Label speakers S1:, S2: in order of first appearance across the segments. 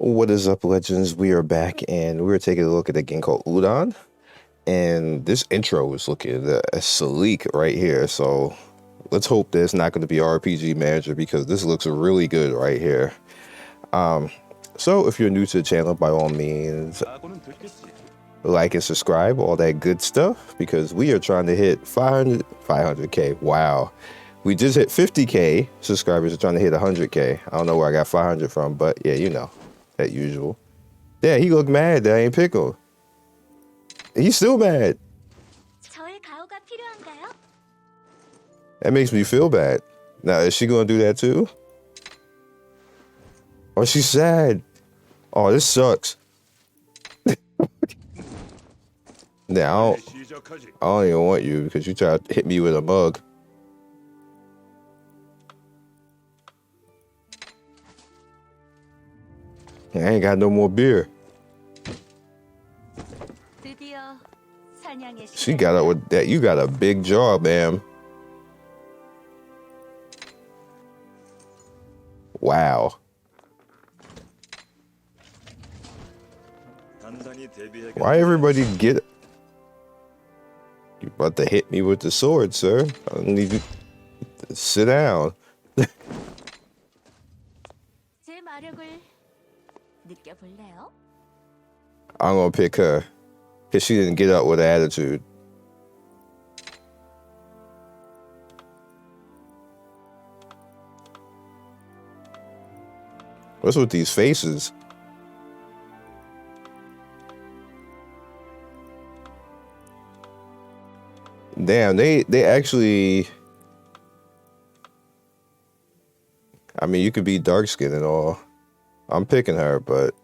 S1: What is up, legends? We are back and we're taking a look at a game called Udon. And this intro is looking sleek right here. So let's hope that it's not going to be RPG Manager because this looks really good right here. So if you're new to the channel, by all means, like and subscribe, all that good stuff, because we are trying to hit 500K. Wow. We just hit 50K subscribers. Are trying to hit 100K. I don't know where I got 500 from, but yeah, you know, that usual. Yeah, he looked mad that I ain't pick him. He's still mad. That makes me feel bad. Now, is she gonna do that too? Or she's sad? Oh, this sucks. Now, I don't even want you because you tried to hit me with a mug. I ain't got no more beer. She got up with that. You got a big jaw, ma'am. Wow. Why everybody get... You about to hit me with the sword, sir. I need you to sit down. I'm gonna pick her because she didn't get up with attitude. What's with these faces? Damn, they actually... I mean, you could be dark skinned and all. I'm picking her, but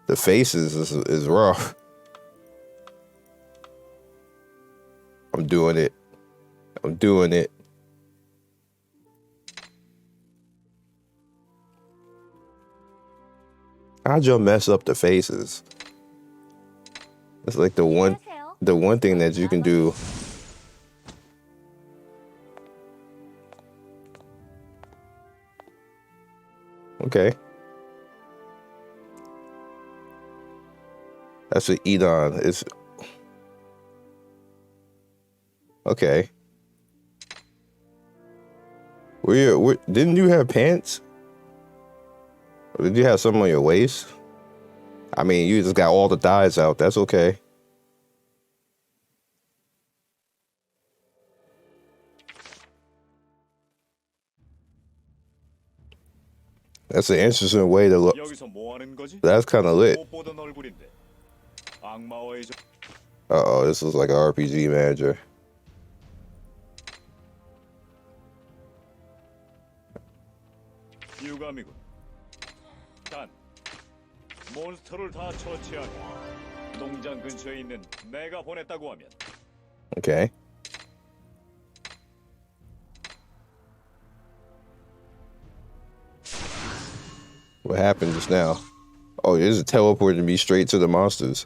S1: the faces is rough. I'm doing it. I'm doing it. How'd you mess up the faces? It's like the one thing that you can do. Okay. That's what Egon is. Okay. Didn't you have pants? Or did you have something on your waist? I mean, you just got all the thighs out. That's okay. That's an interesting way to look. That's kind of lit. Uh-oh, this is like an RPG Manager. Okay. What happened just now? Oh, it just teleported me straight to the monsters.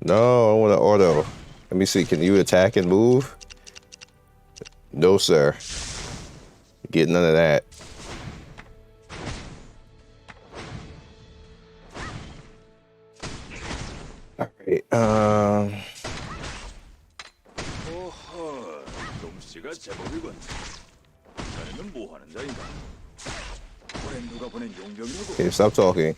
S1: No, I want to auto. Let me see. Can you attack and move? No, sir. Get none of that. All right. Okay, stop talking.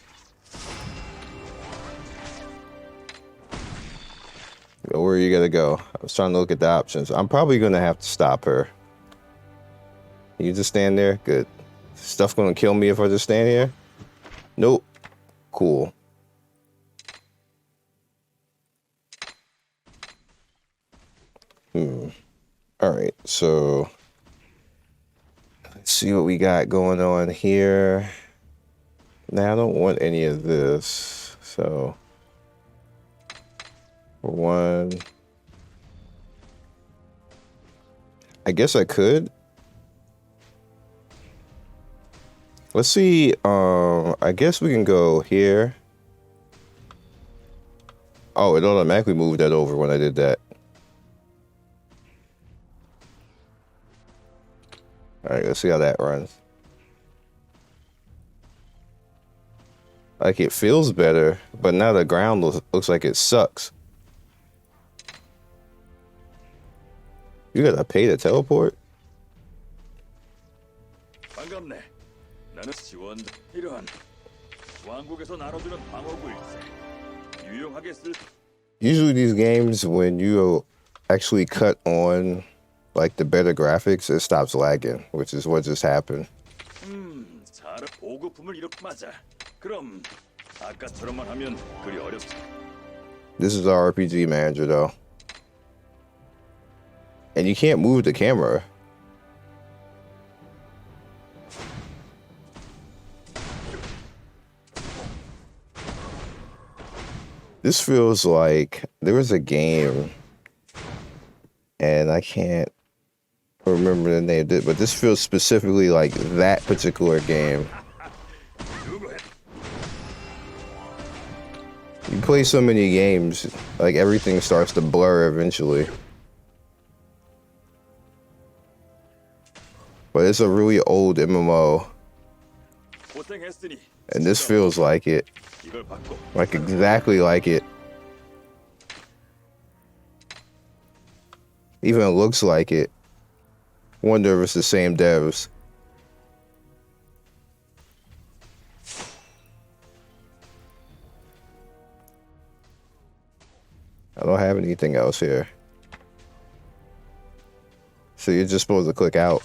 S1: Where you gotta go? I was trying to look at the options. I'm probably gonna have to stop her. You just stand there? Good. Stuff gonna kill me if I just stand here? Nope. Cool. Alright, so let's see what we got going on here. Now I don't want any of this, so for one, I guess I could. Let's see, I guess we can go here. Oh, it automatically moved that over when I did that. All right, let's see how that runs. Like, it feels better, but now the ground looks like it sucks. You gotta pay to teleport?
S2: 반갑네. 나는 지원 이러한 왕국에서 나눠주는 방어구일세. 유용하게 쓸.
S1: Usually these games, when you actually cut on like the better graphics, it stops lagging, which is what just happened.
S2: 잘 보급품을 이렇게 맞아. 그럼 아까처럼만 하면 그리 어렵지.
S1: This is our RPG manager though. And you can't move the camera. This feels like there was a game, and I can't remember the name of it, but this feels specifically like that particular game. You play so many games, like everything starts to blur eventually. But it's a really old MMO. And this feels like it. Like exactly like it. Even looks like it. Wonder if it's the same devs. I don't have anything else here. So you're just supposed to click out.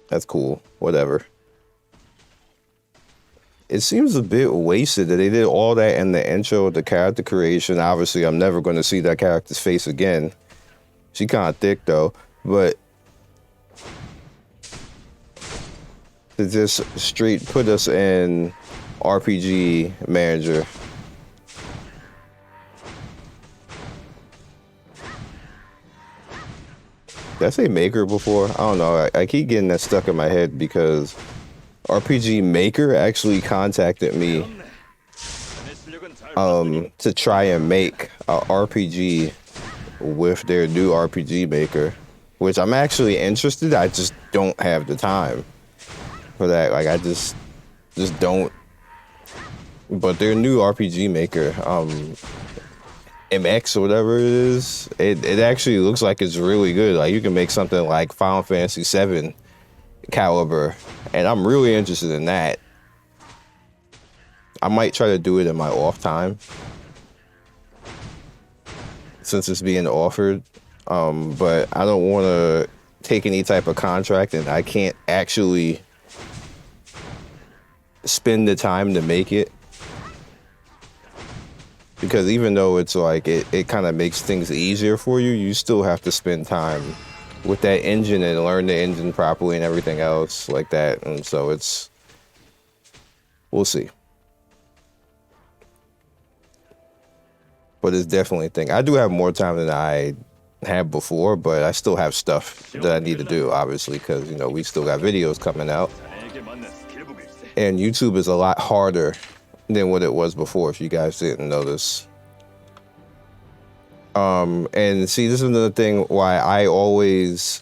S1: That's cool. Whatever. It seems a bit wasted that they did all that in the intro, the character creation. Obviously, I'm never going to see that character's face again. She kind of thick, though. But to just straight put us in RPG manager. Did I say maker before? I don't know. I keep getting that stuck in my head because RPG Maker actually contacted me to try and make a RPG with their new RPG Maker, which I'm actually interested. I just don't have the time for that. Like, I just don't. But their new RPG Maker, MX or whatever it is, it actually looks like it's really good. Like, you can make something like Final Fantasy VII caliber, and I'm really interested in that. I might try to do it in my off time since it's being offered, but I don't want to take any type of contract and I can't actually spend the time to make it, because even though it's like it kind of makes things easier for you, you still have to spend time with that engine and learn the engine properly and everything else like that. And so we'll see. But it's definitely a thing. I do have more time than I had before, but I still have stuff that I need to do, obviously, because, you know, we still got videos coming out. And YouTube is a lot harder than what it was before, if you guys didn't notice. And see, this is another thing why I always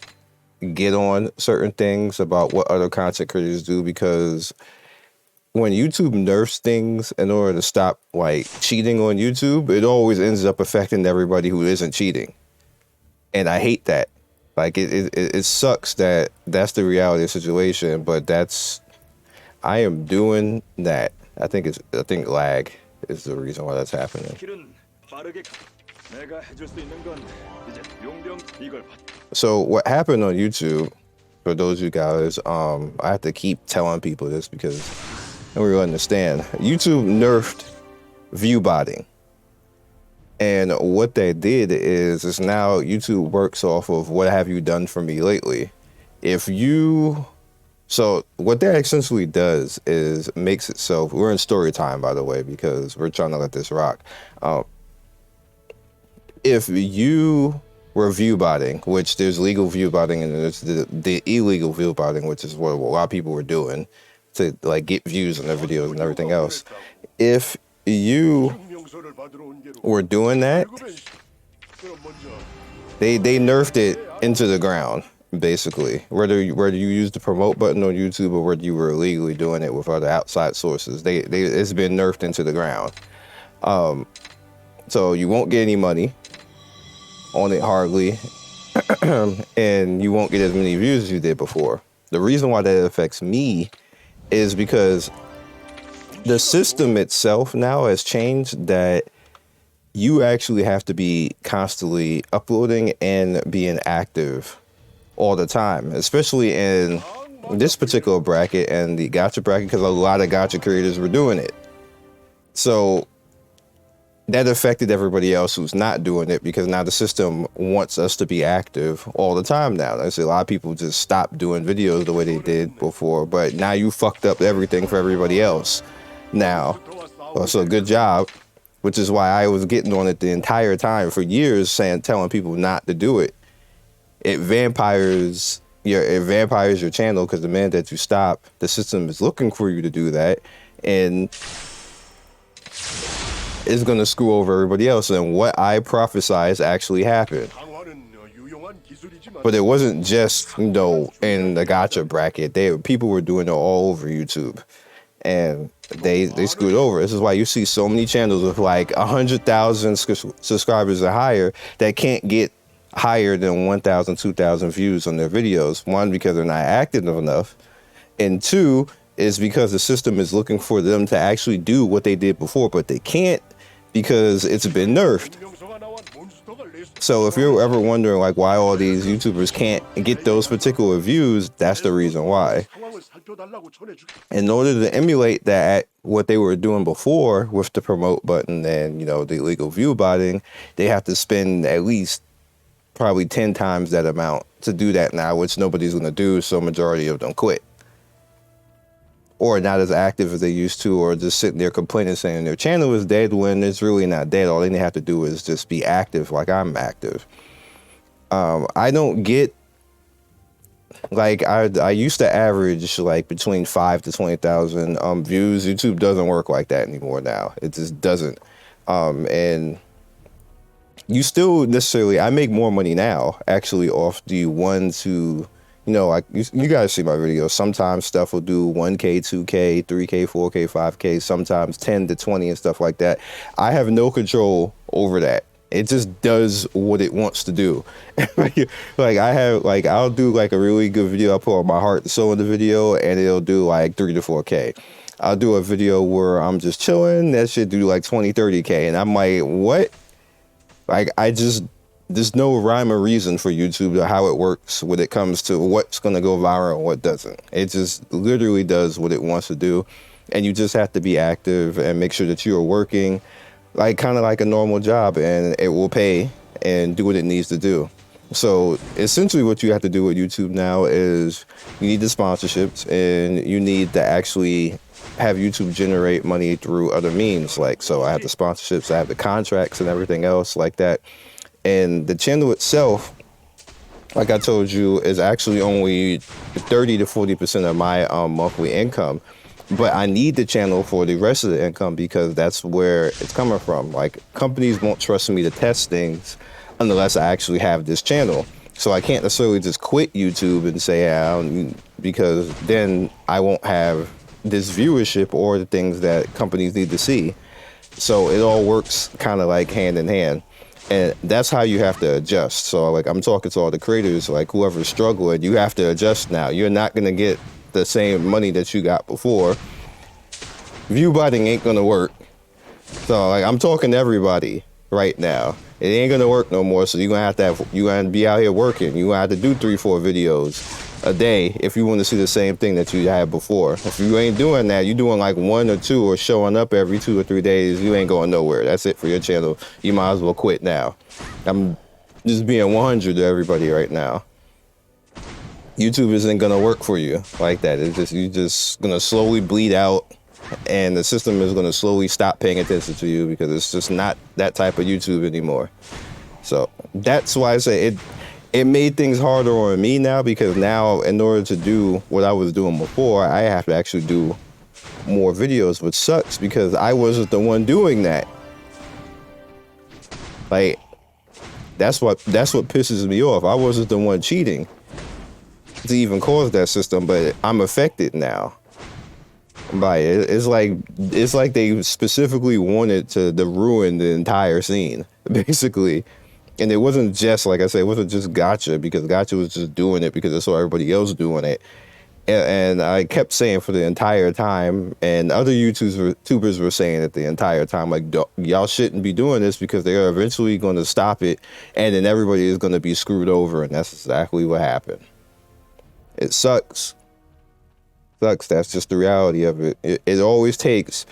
S1: get on certain things about what other content creators do, because when YouTube nerfs things in order to stop like cheating on YouTube, it always ends up affecting everybody who isn't cheating. And I hate that. Like, it sucks that that's the reality of the situation, but I am doing that. I think lag is the reason why that's happening. So what happened on YouTube, for those of you guys, I have to keep telling people this because we understand. YouTube nerfed view botting. And what they did is now YouTube works off of what have you done for me lately. So what that essentially does is makes it so, we're in story time, by the way, because we're trying to let this rock. If you were view botting, which there's legal view botting and there's the illegal view botting, which is what a lot of people were doing to like get views on their videos and everything else. If you were doing that, they nerfed it into the ground, basically. Whether you use the promote button on YouTube or whether you were illegally doing it with other outside sources, it's been nerfed into the ground. So you won't get any money on it hardly, and you won't get as many views as you did before. The reason why that affects me is because the system itself now has changed, that you actually have to be constantly uploading and being active all the time, especially in this particular bracket and the gacha bracket, because a lot of gacha creators were doing it. So that affected everybody else who's not doing it, because now the system wants us to be active all the time now. I see a lot of people just stopped doing videos the way they did before, but now you fucked up everything for everybody else now. So good job, which is why I was getting on it the entire time for years, telling people not to do it. It vampires your channel, because the minute that you stop, the system is looking for you to do that, and it's going to screw over everybody else. And what I prophesized actually happened. But it wasn't just, in the gacha bracket. People were doing it all over YouTube, and they screwed over. This is why you see so many channels with like 100,000 subscribers or higher that can't get higher than 1,000, 2,000 views on their videos. One, because they're not active enough, and two, is because the system is looking for them to actually do what they did before, but they can't, because it's been nerfed. So if you're ever wondering like why all these YouTubers can't get those particular views, that's the reason why. In order to emulate that, what they were doing before with the promote button and, the illegal view botting, they have to spend at least probably 10 times that amount to do that now, which nobody's going to do, so majority of them quit. Or not as active as they used to, or just sitting there complaining saying their channel is dead when it's really not dead. All they have to do is just be active like I'm active. I don't get, like, I used to average like between 5 to 20,000 views. YouTube doesn't work like that anymore now. It just doesn't. And you still necessarily, I make more money now actually off the ones who, like you guys see my videos. Sometimes stuff will do 1K, 2K, 3K, 4K, 5K, sometimes 10 to 20 and stuff like that. I have no control over that. It just does what it wants to do. I'll do like a really good video. I'll put my heart and soul in the video, and it'll do like 3 to 4K. I'll do a video where I'm just chilling. That should do like 20, 30K. And I'm like, what? Like, there's no rhyme or reason for YouTube to how it works when it comes to what's going to go viral and what doesn't. It just literally does what it wants to do. And you just have to be active and make sure that you are working like kind of like a normal job, and it will pay and do what it needs to do. So essentially what you have to do with YouTube now is you need the sponsorships, and you need to actually have YouTube generate money through other means. Like, so I have the sponsorships, I have the contracts and everything else like that. And the channel itself, like I told you, is actually only 30 to 40% of my monthly income. But I need the channel for the rest of the income, because that's where it's coming from. Like, companies won't trust me to test things unless I actually have this channel. So I can't necessarily just quit YouTube and say, because then I won't have this viewership or the things that companies need to see. So it all works kind of like hand in hand. And that's how you have to adjust. So like, I'm talking to all the creators, like whoever's struggling, you have to adjust now. You're not going to get the same money that you got before. View botting ain't going to work. So like, I'm talking to everybody right now. It ain't going to work no more. So you're going to be out here working. You're going to have to do 3-4 videos a day if you want to see the same thing that you had before. If you ain't doing that, you're doing like 1 or 2 or showing up every 2 or 3 days, you ain't going nowhere. That's it for your channel. You might as well quit now. I'm just being 100 to everybody right now. YouTube isn't going to work for you like that. You're just going to slowly bleed out, and the system is going to slowly stop paying attention to you, because it's just not that type of YouTube anymore. So that's why I say it made things harder on me now, because now in order to do what I was doing before, I have to actually do more videos, which sucks because I wasn't the one doing that. Like, that's what pisses me off. I wasn't the one cheating to even cause that system, but I'm affected now by it. It's like they specifically wanted to ruin the entire scene, basically. And it wasn't just, like I said, it wasn't just Gotcha, because Gotcha was just doing it because I saw everybody else doing it. And I kept saying for the entire time, and other YouTubers were saying it the entire time, like, y'all shouldn't be doing this because they're eventually going to stop it, and then everybody is going to be screwed over, and that's exactly what happened. It sucks. Sucks. That's just the reality of it. It always takes,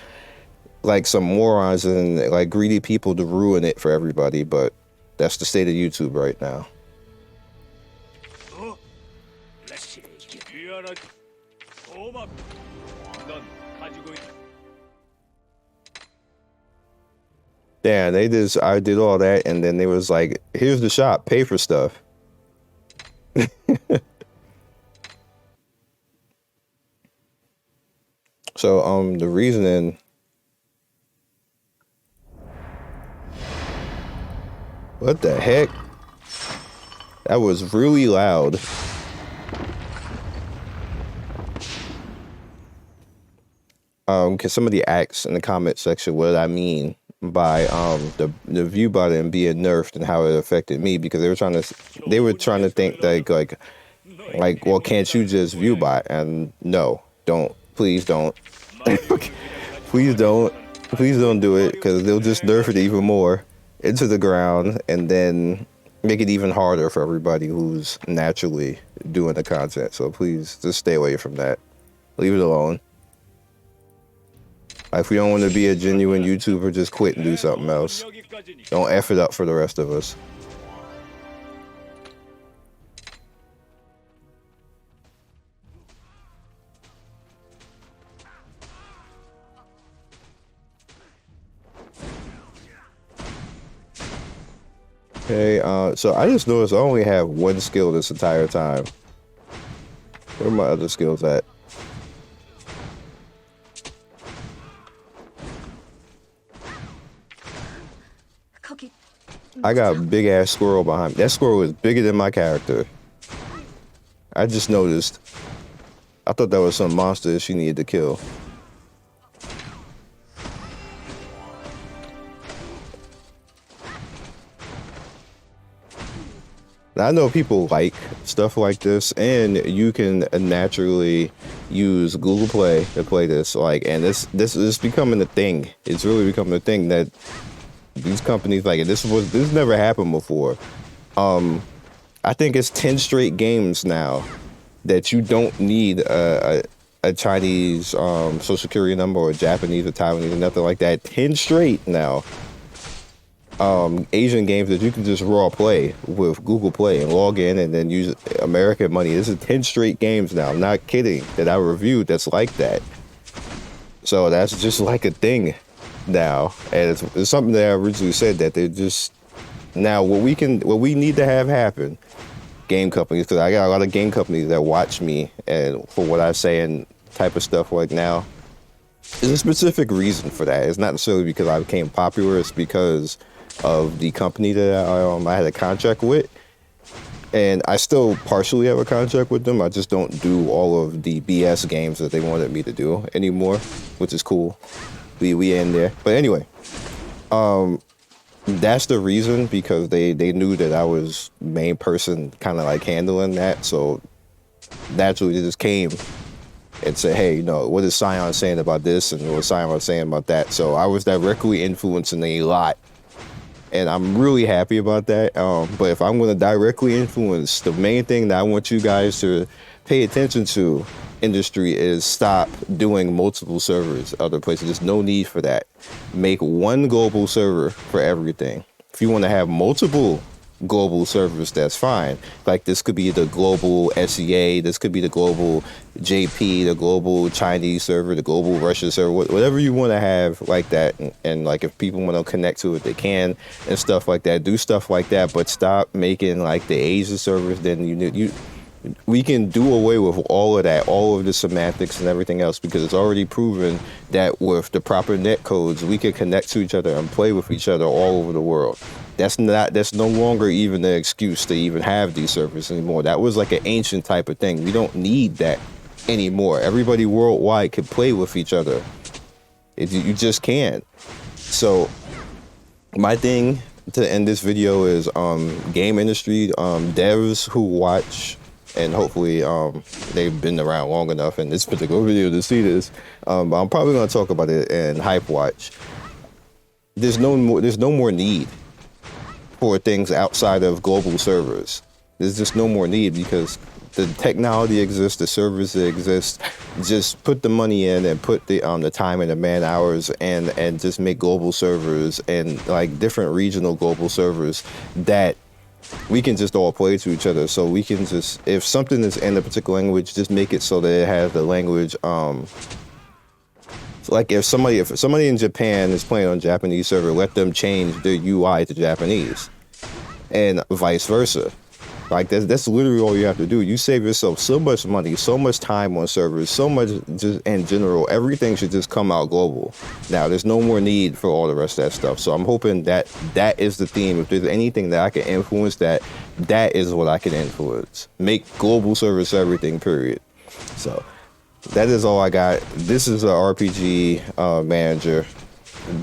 S1: like, some morons and, like, greedy people to ruin it for everybody, but that's the state of YouTube right now. Damn, I did all that, and then they was like, here's the shop, pay for stuff. So, the reasoning, what the heck? That was really loud. Cause somebody asked in the comment section what I mean by the view button being nerfed and how it affected me, because they were trying to think like, well, can't you just view bot? And no, please don't please don't do it, because they'll just nerf it even more into the ground and then make it even harder for everybody who's naturally doing the content. So please just stay away from that. Leave it alone. If we don't want to be a genuine YouTuber, just quit and do something else. Don't F it up for the rest of us. Okay, so I just noticed I only have one skill this entire time. Where are my other skills at? I got a big ass squirrel behind me. That squirrel is bigger than my character. I just noticed. I thought that was some monster she needed to kill. Now, I know people like stuff like this, and you can naturally use Google Play to play this. Like, and this is becoming a thing. It's really becoming a thing that these companies like it. This never happened before. I think it's 10 straight games now that you don't need a Chinese social security number or a Japanese or Taiwanese or nothing like that. 10 straight now. Asian games that you can just raw play with Google Play and log in and then use American money. This is 10 straight games now. I'm not kidding, that I reviewed that's like that. So that's just like a thing now, and it's something that I originally said that they're just now what we need to have happen. Game companies, because I got a lot of game companies that watch me and for what I say and type of stuff like now. There's a specific reason for that. It's not necessarily because I became popular. It's because of the company that I had a contract with, and I still partially have a contract with them. I just don't do all of the BS games that they wanted me to do anymore, which is cool. We in there, but anyway, that's the reason, because they knew that I was the main person kind of like handling that, so naturally they just came and said, hey, you know, what is Sion saying about this and what is Sion saying about that? So I was directly influencing a lot, and I'm really happy about that. But if I'm going to directly influence, the main thing that I want you guys to pay attention to, industry, is stop doing multiple servers other places. There's no need for that. Make one global server for everything. If you want to have multiple global servers, that's fine. Like, this could be the global SEA, this could be the global JP, the global Chinese server, the global Russia server, whatever you want to have like that. And like, if people want to connect to it, they can, and stuff like that. Do stuff like that, but stop making like the Asia servers. Then we can do away with all of that, all of the semantics and everything else, because it's already proven that with the proper net codes, we can connect to each other and play with each other all over the world. That's no longer even an excuse to even have these servers anymore. That was like an ancient type of thing. We don't need that anymore. Everybody worldwide can play with each other. You just can. So my thing to end this video is game industry devs who watch, and hopefully they've been around long enough in this particular video to see this. I'm probably going to talk about it in Hype Watch. There's no more need for things outside of global servers. There's just no more need, because the technology exists, the servers that exist. Just put the money in and put the time and the man hours, and just make global servers and like different regional global servers that we can just all play to each other. So we can just, if something is in a particular language, just make it so that it has the language. Like if somebody in Japan is playing on Japanese server, let them change their UI to Japanese, and vice versa. Like that's literally all you have to do. You save yourself so much money, so much time on servers, so much just in general. Everything should just come out global. Now there's no more need for all the rest of that stuff. So I'm hoping that that is the theme. If there's anything that I can influence, that is what I can influence. Make global service everything, period. So that is all I got. This is an RPG manager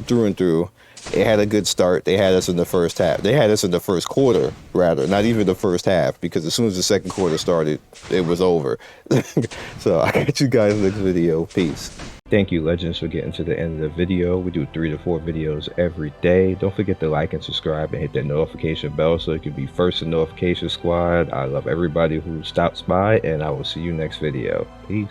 S1: through and through. It had a good start. They had us in the first half. They had us in the first quarter, rather, not even the first half, because as soon as the second quarter started, it was over. So I got you guys next video. Peace. Thank you, Legends, for getting to the end of the video. We do 3 to 4 videos every day. Don't forget to like and subscribe and hit that notification bell so you can be first in notification squad. I love everybody who stops by, and I will see you next video. Peace.